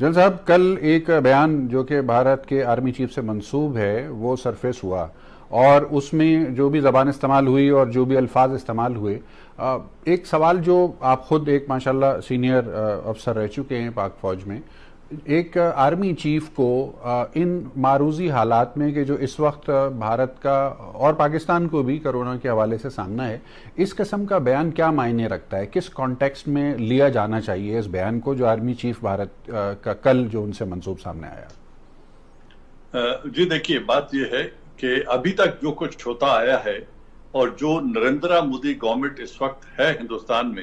جن صاحب، کل ایک بیان جو کہ بھارت کے آرمی چیف سے منسوب ہے وہ سرفیس ہوا، اور اس میں جو بھی زبان استعمال ہوئی اور جو بھی الفاظ استعمال ہوئے، ایک سوال جو آپ خود ایک ماشاءاللہ سینئر افسر رہ چکے ہیں پاک فوج میں، ایک آرمی چیف کو ان معروضی حالات میں کہ جو اس وقت بھارت کا اور پاکستان کو بھی کرونا کے حوالے سے سامنا ہے، اس قسم کا بیان کیا معنی رکھتا ہے؟ کس کانٹیکسٹ میں لیا جانا چاہیے اس بیان کو جو آرمی چیف بھارت کا کل جو ان سے منسوب سامنے آیا؟ جی دیکھیے، بات یہ ہے کہ ابھی تک جو کچھ ہوتا آیا ہے اور جو نریندرا مودی گورنمنٹ اس وقت ہے ہندوستان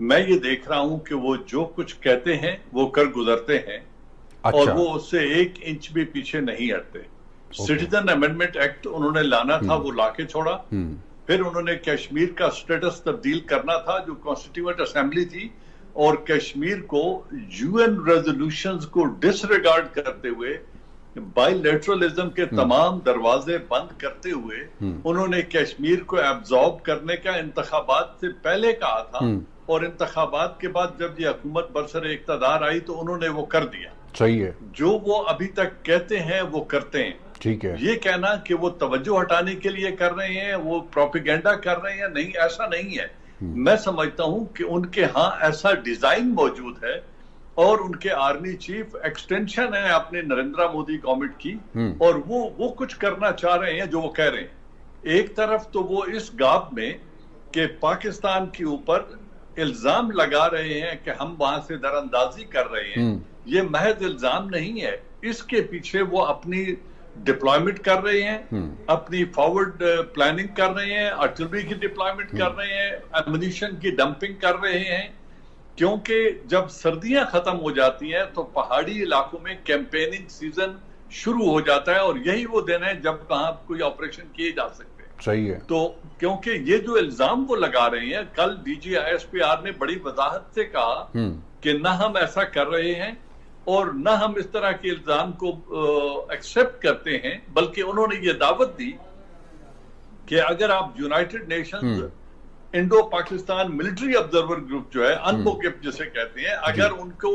میں یہ دیکھ رہا ہوں کہ وہ جو کچھ کہتے ہیں وہ کر گزرتے ہیں، اور وہ اس سے 1 انچ بھی پیچھے نہیں ہٹتے۔ سٹیزن امینڈمنٹ ایکٹ انہوں نے لانا تھا، وہ لا کے چھوڑا۔ پھر انہوں نے کشمیر کا سٹیٹس تبدیل کرنا تھا جو کانسٹیٹیوئنٹ اسمبلی تھی، اور کشمیر کو یو این ریزولوشنز کو ڈس ریگارڈ کرتے ہوئے، بائی لیٹرلزم کے تمام دروازے بند کرتے ہوئے انہوں نے کشمیر کو ایبزارب کرنے کا انتخابات سے پہلے کہا تھا، اور انتخابات کے بعد جب یہ حکومت برسر اقتدار آئی تو انہوں نے وہ کر دیا۔ صحیح ہے۔ جو وہ ابھی تک کہتے ہیں وہ کرتے ہیں۔ ٹھیک ہے۔ یہ کہنا کہ وہ توجہ ہٹانے کے لیے کر رہے ہیں، وہ پروپیگنڈا کر رہے ہیں، نہیں، ایسا نہیں ہے۔ میں سمجھتا ہوں کہ ان کے ہاں ایسا ڈیزائن موجود ہے، اور ان کے آرمی چیف ایکسٹینشن ہے اپنے نریندرا مودی گورنمنٹ کی، اور وہ کچھ کرنا چاہ رہے ہیں جو وہ کہہ رہے ہیں۔ ایک طرف تو وہ اس گاب میں کہ پاکستان کے اوپر الزام لگا رہے ہیں کہ ہم وہاں سے در اندازی کر رہے ہیں، یہ محض الزام نہیں ہے، اس کے پیچھے وہ اپنی ڈپلائمنٹ کر رہے ہیں، اپنی فارورڈ پلاننگ کر رہے ہیں، آرٹلری کی ڈپلائمنٹ کر رہے ہیں، ایمونیشن کی ڈمپنگ کر رہے ہیں، کیونکہ جب سردیاں ختم ہو جاتی ہیں تو پہاڑی علاقوں میں کیمپیننگ سیزن شروع ہو جاتا ہے، اور یہی وہ دن ہے جب وہاں کوئی آپریشن کیے جا سکتے ہیں۔ صحیح ہے۔ تو کیونکہ یہ جو الزام وہ لگا رہے ہیں، کل D G I S P R نے بڑی وضاحت سے کہا کہ نہ ہم ایسا کر رہے ہیں اور نہ ہم اس طرح کے الزام کو ایکسپٹ کرتے ہیں، بلکہ انہوں نے یہ دعوت دی کہ اگر آپ united nations Indo Pakistan military observer group جو ہے، انبوگپ جسے کہتے ہیں، اگر ان کو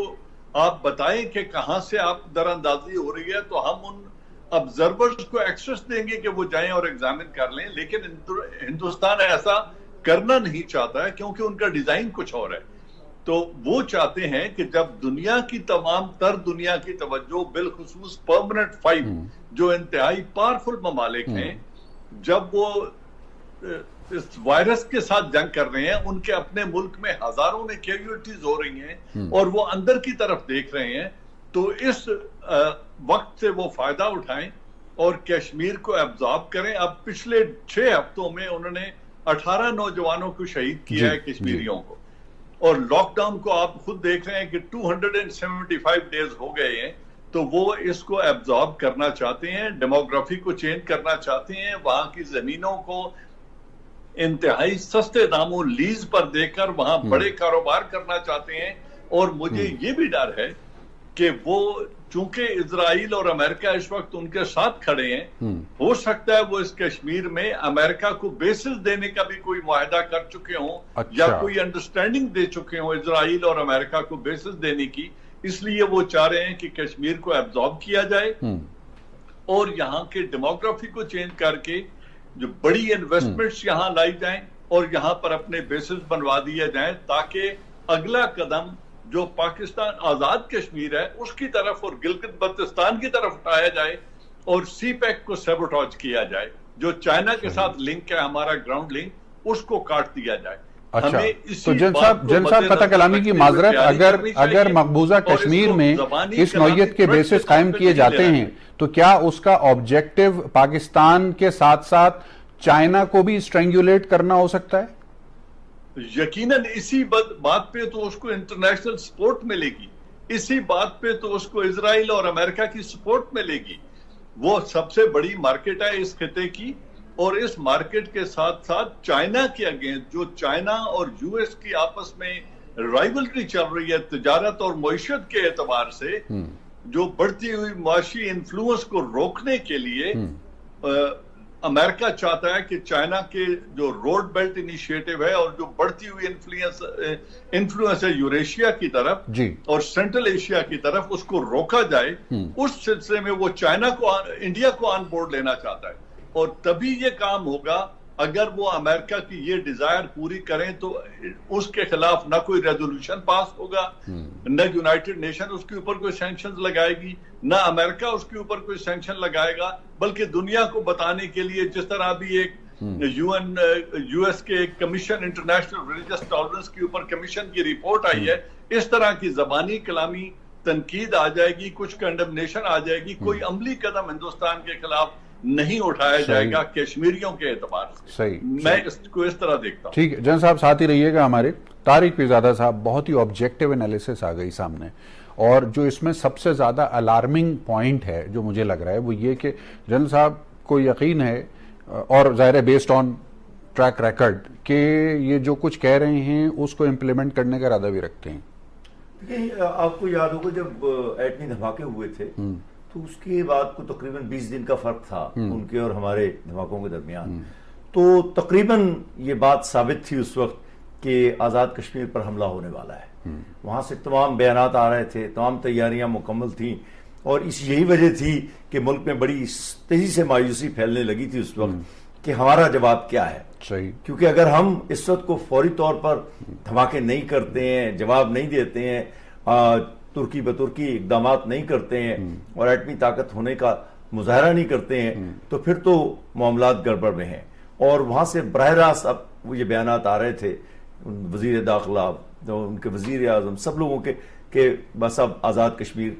آپ بتائیں کہ کہاں سے آپ در اندازی ہو رہی ہے تو ہم ان آبزرورز کو ایکسس دیں گے کہ وہ جائیں اور ایگزامن کر لیں، لیکن ہندوستان ایسا کرنا نہیں چاہتا ہے کیونکہ ان کا ڈیزائن کچھ اور ہے۔ تو وہ چاہتے ہیں کہ جب دنیا کی تمام تر دنیا کی توجہ، بالخصوص پرماننٹ 5 جو انتہائی پاورفل ممالک ہیں، جب وہ اس وائرس کے ساتھ جنگ کر رہے ہیں، ان کے اپنے ملک میں ہزاروں میں کیجویلٹیز ہو رہی ہیں اور وہ اندر کی طرف دیکھ رہے ہیں، تو اس وقت سے وہ فائدہ اٹھائیں اور کشمیر کو ایبزارب کریں۔ اب پچھلے 6 ہفتوں میں انہوں نے 18 نوجوانوں کو شہید کیا ہے کشمیریوں کو، اور لاک ڈاؤن کو آپ خود دیکھ رہے ہیں کہ 275 ڈیز ہو گئے ہیں۔ تو وہ اس کو ایبزارب کرنا چاہتے ہیں، ڈیموگرافی کو چینج کرنا چاہتے ہیں، وہاں کی زمینوں کو انتہائی سستے داموں لیز پر دے کر وہاں بڑے کاروبار کرنا چاہتے ہیں۔ اور مجھے یہ بھی ڈر ہے کہ وہ، چونکہ اسرائیل اور امریکہ اس وقت ان کے ساتھ کھڑے ہیں، ہو سکتا ہے وہ اس کشمیر میں امریکہ کو بیسز دینے کا بھی کوئی معاہدہ کر چکے ہوں، یا کوئی انڈرسٹینڈنگ دے چکے ہوں اسرائیل اور امریکہ کو بیسز دینے کی، اس لیے وہ چاہ رہے ہیں کہ کشمیر کو ایبزارب کیا جائے اور یہاں کے ڈیموگرافی کو چینج کر کے جو بڑی انویسٹمنٹس یہاں لائی جائیں اور یہاں پر اپنے بیسز بنوا دیے جائیں، تاکہ اگلا قدم جو پاکستان آزاد کشمیر ہے اس کی طرف اور گلگت بلتستان کی طرف اٹھایا جائے، اور سی پیک کو سیبوٹاج کیا جائے، جو چائنا کے ساتھ لنک ہے ہمارا گراؤنڈ لنک، اس کو کاٹ دیا جائے۔ اچھا، تو جن صاحب قطع کلامی کی معذرت، اگر مقبوضہ کشمیر میں اس نوعیت کے بیسز قائم کیے جاتے ہیں تو کیا اس کا آبجیکٹو پاکستان کے ساتھ ساتھ چائنا کو بھی اسٹرینگولیٹ کرنا ہو سکتا ہے؟ یقیناً اسی بات پہ تو اس کو انٹرنیشنل سپورٹ ملے گی، اسی بات پہ تو اس کو اسرائیل اور امریکہ کی سپورٹ ملے گی۔ وہ سب سے بڑی مارکیٹ ہے اس خطے کی، اور اس مارکیٹ کے ساتھ ساتھ چائنا کے اگینسٹ، جو چائنا اور یو ایس کی آپس میں رائیولری چل رہی ہے تجارت اور معیشت کے اعتبار سے، جو بڑھتی ہوئی معاشی انفلوئنس کو روکنے کے لیے امریکہ چاہتا ہے کہ چائنا کے جو روڈ بیلٹ انیشیٹو ہے اور جو بڑھتی ہوئی انفلوئنس ہے یوریشیا کی طرف اور سینٹرل ایشیا کی طرف، اس کو روکا جائے. اس سلسلے میں وہ انڈیا کو آن بورڈ لینا چاہتا ہے، اور تبھی یہ کام ہوگا. اگر وہ امریکہ کی یہ ڈیزائر پوری کریں تو اس کے خلاف نہ کوئی ریزولوشن پاس ہوگا، نہ یونائٹڈ نیشن اس کے اوپر کوئی سینکشنز لگائے گی، نہ امریکہ اس کے اوپر کوئی سینکشن لگائے گا، بلکہ دنیا کو بتانے کے لیے جس طرح ابھی ایک یو ایس کے ایک کمیشن انٹرنیشنل ریلیجس ٹالرنس کے اوپر کمیشن کی رپورٹ آئی ہے، اس طرح کی زبانی کلامی تنقید آ جائے گی، کچھ کنڈمنیشن آ جائے گی، کوئی عملی قدم ہندوستان کے خلاف نہیں اٹھایا جائے گا کشمیریوں کے اعتبار سے. میں اس کو اس طرح دیکھتا ہوں. ٹھیک ہے جن صاحب، ساتھ ہی رہیے گا ہمارے. طارق پیرزادہ صاحب، بہت ہی آبجیکٹیو انالیسس آ گئی سامنے، اور جو اس میں سب سے زیادہ الارمنگ پوائنٹ ہے جو مجھے لگ رہا ہے وہ یہ کہ جن صاحب کو یقین ہے، اور ظاہر ہے بیسڈ آن ٹریک ریکارڈ، کہ یہ جو کچھ کہہ رہے ہیں اس کو امپلیمنٹ کرنے کا ارادہ بھی رکھتے ہیں. دیکھیں، آپ کو یاد ہوگا جب ایٹمی دھماکے ہوئے تھے تو اس کے بعد کو تقریباً 20 دن کا فرق تھا ان کے اور ہمارے دھماکوں کے درمیان. تو تقریباً یہ بات ثابت تھی اس وقت کہ آزاد کشمیر پر حملہ ہونے والا ہے. وہاں سے تمام بیانات آ رہے تھے، تمام تیاریاں مکمل تھیں، اور یہی وجہ تھی کہ ملک میں بڑی تیزی سے مایوسی پھیلنے لگی تھی اس وقت کہ ہمارا جواب کیا ہے. کیونکہ اگر ہم اس وقت کو فوری طور پر دھماکے نہیں کرتے ہیں، جواب نہیں دیتے ہیں، ترکی بترکی اقدامات نہیں کرتے ہیں اور ایٹمی طاقت ہونے کا مظاہرہ نہیں کرتے ہیں، تو پھر تو معاملات گڑبڑ میں ہیں. اور وہاں سے براہ راست اب یہ بیانات آ رہے تھے وزیر داخلہ، ان کے وزیر اعظم، سب لوگوں کے کہ بس اب آزاد کشمیر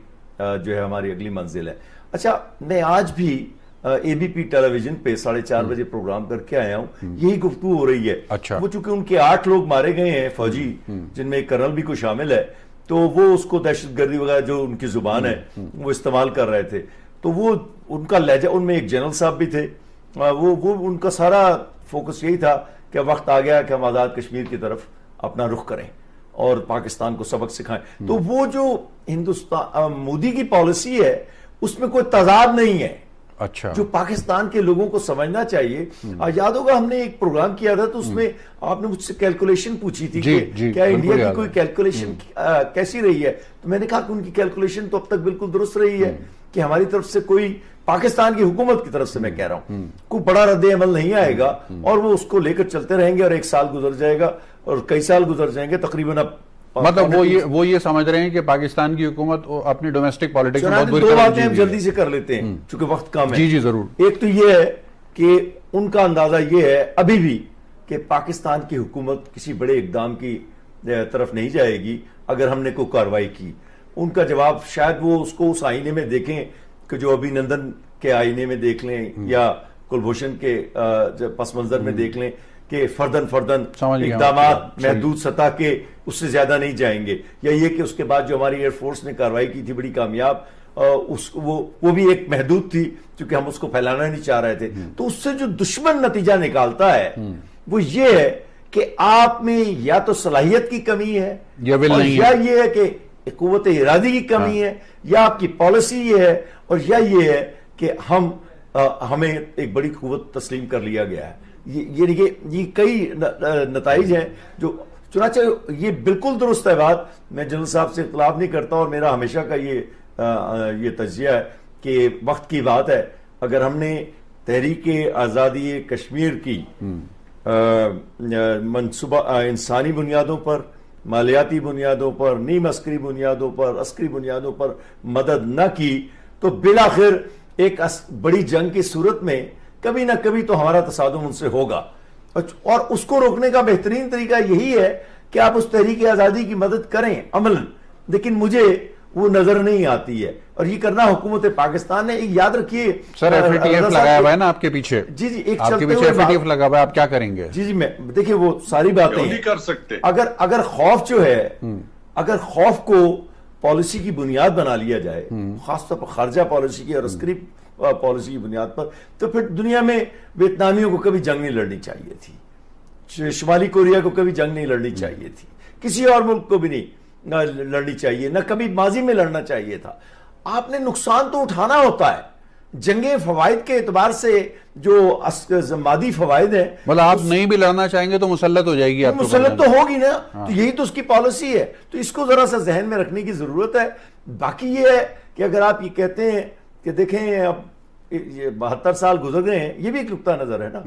جو ہے ہماری اگلی منزل ہے. اچھا، میں آج بھی اے بی پی ٹیلی ویژن پہ 4:30 بجے پروگرام کر کے آیا ہوں، یہی گفتگو ہو رہی ہے. وہ چونکہ ان کے 8 لوگ مارے گئے ہیں فوجی، جن میں ایک کرنل بھی کوئی شامل ہے، تو وہ اس کو دہشت گردی وغیرہ جو ان کی زبان ہے وہ استعمال کر رہے تھے. تو وہ ان کا لہجہ، ان میں ایک جنرل صاحب بھی تھے، وہ ان کا سارا فوکس یہی تھا کہ وقت آ گیا کہ ہم آزاد کشمیر کی طرف اپنا رخ کریں اور پاکستان کو سبق سکھائیں. تو وہ جو ہندوستان مودی کی پالیسی ہے اس میں کوئی تضاد نہیں ہے. اچھا، جو پاکستان کے لوگوں کو سمجھنا چاہیے. یاد ہوگا ہم نے ایک پروگرام کیا تھا تو اس میں آپ نے مجھ سے کیلکولیشن پوچھی تھی کہ کیا انڈیا کی کوئی کیلکولیشن کیسی رہی ہے، تو میں نے کہا کہ ان کی کیلکولیشن تو اب تک بالکل درست رہی ہے کہ ہماری طرف سے کوئی، پاکستان کی حکومت کی طرف سے میں کہہ رہا ہوں، کوئی بڑا رد عمل نہیں آئے گا، اور وہ اس کو لے کر چلتے رہیں گے، اور 1 سال گزر جائے گا اور کئی سال گزر جائیں گے تقریباً. اب مطلب وہ یہ سمجھ رہے ہیں کہ پاکستان کی حکومت اپنی ڈومیسٹک پالیٹکس میں بہت 2 باتیں ہم جلدی سے کر لیتے ہیں چونکہ وقت کم ہے. جی ضرور. ایک تو یہ ہے کہ ان کا اندازہ یہ ہے ابھی بھی کہ پاکستان کی حکومت کسی بڑے اقدام کی طرف نہیں جائے گی اگر ہم نے کوئی کارروائی کی. ان کا جواب شاید وہ اس کو اس آئینے میں دیکھیں کہ جو ابھی نندن کے آئینے میں دیکھ لیں یا کلبھوشن کے پس منظر میں دیکھ لیں کہ فردن اقدامات محدود سطح کے اس سے زیادہ نہیں جائیں گے. یا یہ کہ اس کے بعد جو ہماری ایئر فورس نے کارروائی کی تھی بڑی کامیاب، وہ بھی ایک محدود تھی کیونکہ ہم اس کو پھیلانا نہیں چاہ رہے تھے. تو اس سے جو دشمن نتیجہ نکالتا ہے وہ یہ ہے کہ آپ میں یا تو صلاحیت کی کمی ہے، یا یہ ہے کہ قوت ارادی کی کمی ہے، یا آپ کی پالیسی یہ ہے، اور یا یہ ہے کہ ہمیں ایک بڑی قوت تسلیم کر لیا گیا ہے. یہ کئی نتائج ہیں جو، چنانچہ یہ بالکل درست ہے بات، میں جنرل صاحب سے اختلاف نہیں کرتا، اور میرا ہمیشہ کا یہ تجزیہ ہے کہ وقت کی بات ہے. اگر ہم نے تحریک آزادی کشمیر کی منصوبہ انسانی بنیادوں پر، مالیاتی بنیادوں پر، نیم عسکری بنیادوں پر، عسکری بنیادوں پر مدد نہ کی تو بالآخر ایک بڑی جنگ کی صورت میں کبھی نہ کبھی تو ہمارا تصادم ان سے ہوگا. اور اس کو روکنے کا بہترین طریقہ یہی ہے کہ آپ اس تحریک آزادی کی مدد کریں عملاً، لیکن مجھے وہ نظر نہیں آتی ہے، اور یہ کرنا حکومت پاکستان نے. یاد رکھیے سر، ایف اے ٹی ایف لگایا ہوا ہے نا آپ کے پیچھے. جی ایک آپ کے پیچھے ایف اے ٹی ایف لگا ہوا ہے، آپ کیا کریں گے؟ جی میں دیکھیں وہ ساری باتیں نہیں کر سکتے. اگر خوف جو ہے، اگر خوف کو پالیسی کی بنیاد بنا لیا جائے، خاص طور پر خارجہ پالیسی کی اور عسکری پالیسی کی بنیاد پر، تو پھر دنیا میں ویتنامیوں کو کبھی جنگ نہیں لڑنی چاہیے تھی، شمالی کوریا کو کبھی جنگ نہیں لڑنی چاہیے تھی، کسی اور ملک کو بھی نہیں لڑنی چاہیے، نہ کبھی ماضی میں لڑنا چاہیے تھا. آپ نے نقصان تو اٹھانا ہوتا ہے، جنگیں فوائد کے اعتبار سے جو مادی فوائد ہیں، مطلب آپ نہیں بھی لڑنا چاہیں گے تو مسلط ہو جائے گی، آپ مسلط تو ہوگی نا، تو یہی تو اس کی پالیسی ہے، تو اس کو ذرا سا ذہن میں رکھنے کی ضرورت ہے۔ باقی یہ ہے کہ اگر آپ یہ کہتے ہیں کہ دیکھیں اب یہ 72 سال گزر گئے ہیں، یہ بھی ایک نقطہ نظر ہے نا،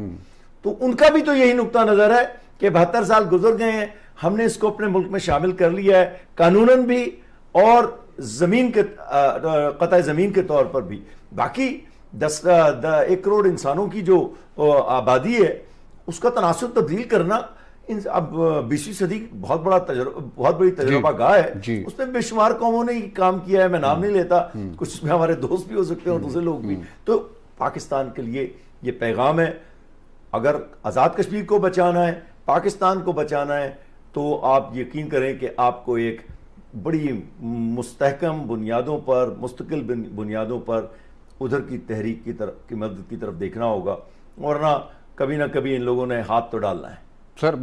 تو ان کا بھی تو یہی نقطہ نظر ہے کہ 72 سال گزر گئے ہیں، ہم نے اس کو اپنے ملک میں شامل کر لیا ہے، قانوناً بھی اور زمین کے قطع زمین کے طور پر بھی۔ باقی 1 کروڑ انسانوں کی جو آبادی ہے اس کا تناسب تبدیل کرنا، اب 20ویں صدی بہت بڑی تجربہ گاہ ہے، اس میں بے شمار قوموں نے یہ کام کیا ہے، میں نام نہیں لیتا، کچھ اس میں ہمارے دوست بھی ہو سکتے ہیں اور دوسرے لوگ بھی۔ تو پاکستان کے لیے یہ پیغام ہے، اگر آزاد کشمیر کو بچانا ہے، پاکستان کو بچانا ہے، تو آپ یقین کریں کہ آپ کو ایک بڑی مستحکم بنیادوں پر، مستقل بنیادوں پر ادھر کی تحریک کی مدد کی طرف دیکھنا ہوگا، ورنہ کبھی نہ کبھی ان لوگوں نے ہاتھ تو ڈالنا ہے۔ سر